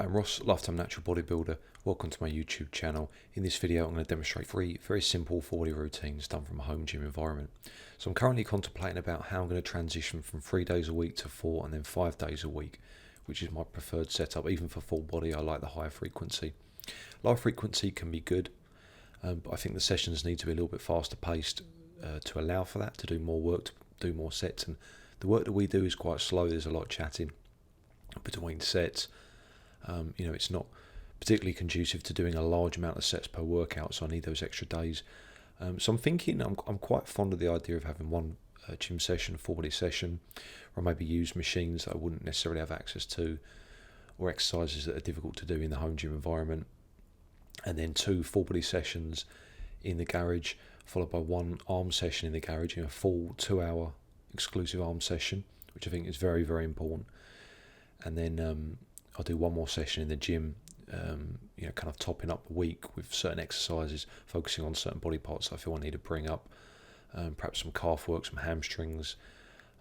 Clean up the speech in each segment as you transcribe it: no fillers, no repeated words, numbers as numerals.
Hi, I'm Ross, Lifetime Natural Bodybuilder. Welcome to my YouTube channel. In this video, I'm going to demonstrate three very simple full body routines done from a home gym environment. So I'm currently contemplating about how I'm going to transition from 3 days a week to 4 and then 5 days a week, which is my preferred setup. Even for full body, I like the higher frequency. Low frequency can be good, but I think the sessions need to be a little bit faster paced to allow for that, to do more work, to do more sets. And the work that we do is quite slow. There's a lot of chatting between sets. It's not particularly conducive to doing a large amount of sets per workout, so I need those extra days. So I'm thinking I'm quite fond of the idea of having one gym session, full body session, or maybe use machines that I wouldn't necessarily have access to, or exercises that are difficult to do in the home gym environment, and then 2 full body sessions in the garage, followed by 1 arm session in the garage, a full 2-hour exclusive arm session, which I think is very, very important. And then I'll do 1 more session in the gym, kind of topping up the week with certain exercises, focusing on certain body parts I feel I need to bring up, perhaps some calf work, some hamstrings,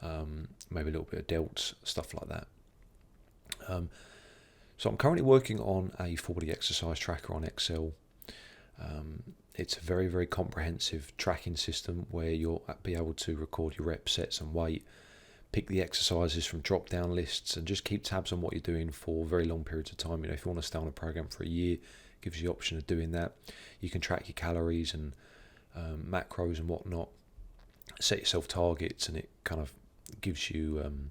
maybe a little bit of delts, stuff like that. So I'm currently working on a full body exercise tracker on Excel. It's a very, very comprehensive tracking system where you'll be able to record your reps, sets and weight, pick the exercises from drop-down lists, and just keep tabs on what you're doing for very long periods of time. If you want to stay on a program for a year, it gives you the option of doing that. You can track your calories and macros and whatnot, set yourself targets, and it kind of gives you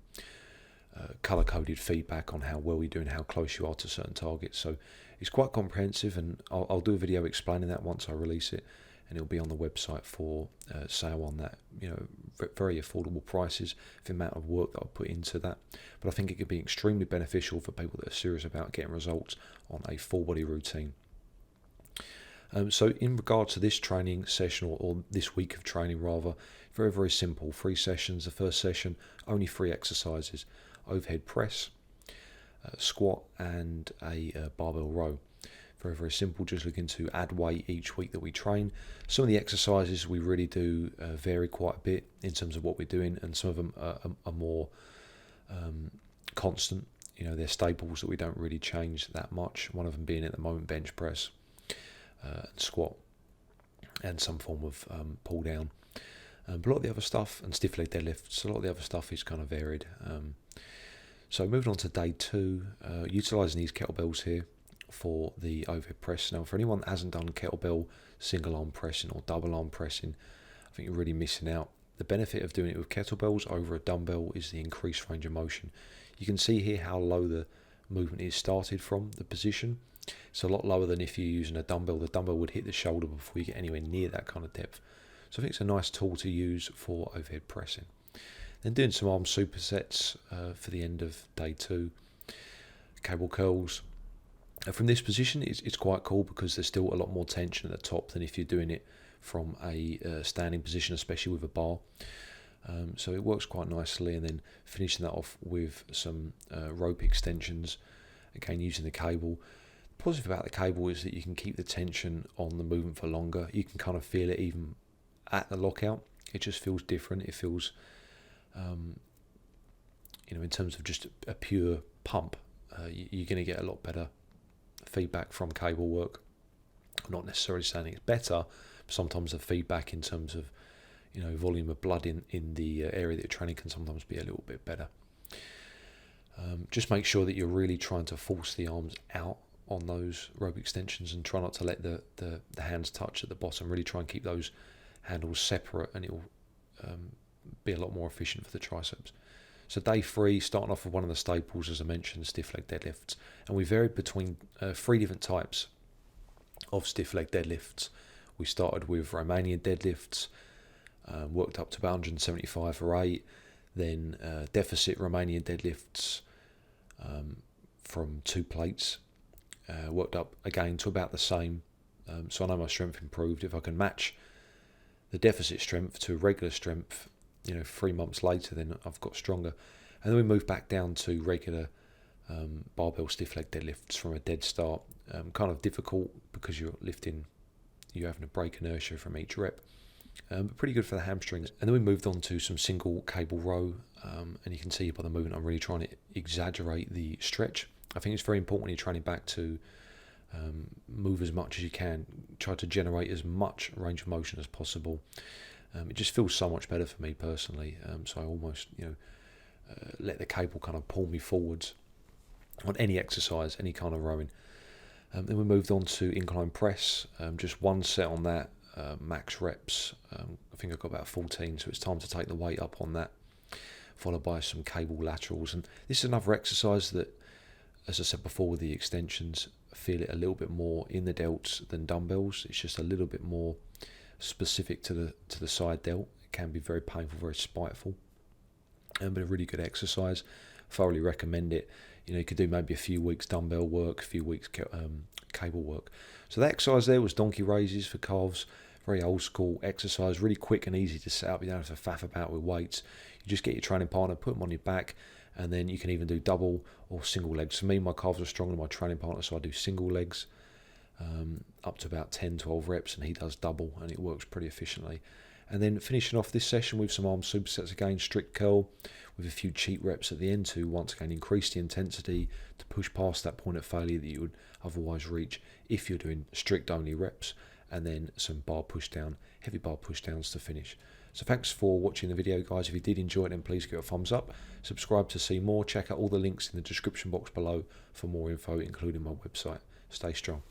color-coded feedback on how well you're doing, how close you are to certain targets. So it's quite comprehensive, and I'll do a video explaining that once I release it, and it'll be on the website for sale on that. Very affordable prices for the amount of work that I put into that. But I think it could be extremely beneficial for people that are serious about getting results on a full body routine. So in regard to this training session, or this week of training rather, very, very simple. 3 sessions. The first session, only 3 exercises: overhead press, squat, and a barbell row. Very, very simple, just looking to add weight each week that we train. Some of the exercises we really do vary quite a bit in terms of what we're doing, and some of them are more constant. They're staples that we don't really change that much. One of them being at the moment bench press, and squat, and some form of pull down. But a lot of the other stuff, and stiff leg deadlifts, a lot of the other stuff is kind of varied. So moving on to day 2, utilising these kettlebells here for the overhead press. Now, for anyone that hasn't done kettlebell single arm pressing or double arm pressing, I think you're really missing out. The benefit of doing it with kettlebells over a dumbbell is the increased range of motion. You can see here how low the movement is started from, the position. It's a lot lower than if you're using a dumbbell. The dumbbell would hit the shoulder before you get anywhere near that kind of depth. So I think it's a nice tool to use for overhead pressing. Then doing some arm supersets for the end of day 2. Cable curls. From this position, it's quite cool because there's still a lot more tension at the top than if you're doing it from a standing position, especially with a bar. So it works quite nicely. And then finishing that off with some rope extensions, again using the cable. The positive about the cable is that you can keep the tension on the movement for longer. You can kind of feel it even at the lockout. It just feels different. It feels, in terms of just a pure pump, you're going to get a lot better feedback from cable work. I'm not necessarily saying it's better, but sometimes the feedback in terms of volume of blood in the area that you're training can sometimes be a little bit better. Just make sure that you're really trying to force the arms out on those rope extensions, and try not to let the hands touch at the bottom. Really try and keep those handles separate, and it will be a lot more efficient for the triceps. So day 3, starting off with one of the staples, as I mentioned, stiff leg deadlifts. And we varied between 3 different types of stiff leg deadlifts. We started with Romanian deadlifts, worked up to about 175 for 8. Then deficit Romanian deadlifts from 2 plates. Worked up again to about the same. So I know my strength improved. If I can match the deficit strength to regular strength, 3 months later, then I've got stronger. And then we moved back down to regular barbell stiff leg deadlifts from a dead start. Kind of difficult because you're having to break inertia from each rep, but pretty good for the hamstrings. And then we moved on to some single cable row, and you can see by the movement I'm really trying to exaggerate the stretch I think it's very important when you're training back to move as much as you can, try to generate as much range of motion as possible. It just feels so much better for me personally, so I almost let the cable kind of pull me forwards on any exercise, any kind of rowing. Then we moved on to incline press, just one set on that, max reps. I think I got about 14, so it's time to take the weight up on that, followed by some cable laterals. And this is another exercise that, as I said before with the extensions, feel it a little bit more in the delts than dumbbells. It's just a little bit more specific to the side delt. It can be very painful, very spiteful, but a really good exercise. Thoroughly recommend it. You could do maybe a few weeks dumbbell work, a few weeks cable work. So that exercise there was donkey raises for calves. Very old school exercise, really quick and easy to set up. You don't have to faff about with weights. You just get your training partner, put them on your back, and then you can even do double or single legs. For me, my calves are stronger than my training partner, so I do single legs up to about 10-12 reps, and he does double, and it works pretty efficiently. And then finishing off this session with some arm supersets again, strict curl, with a few cheat reps at the end to once again increase the intensity to push past that point of failure that you would otherwise reach if you're doing strict only reps, and then some bar push down, heavy bar push downs to finish. So thanks for watching the video, guys. If you did enjoy it, then please give it a thumbs up. Subscribe to see more. Check out all the links in the description box below for more info, including my website. Stay strong.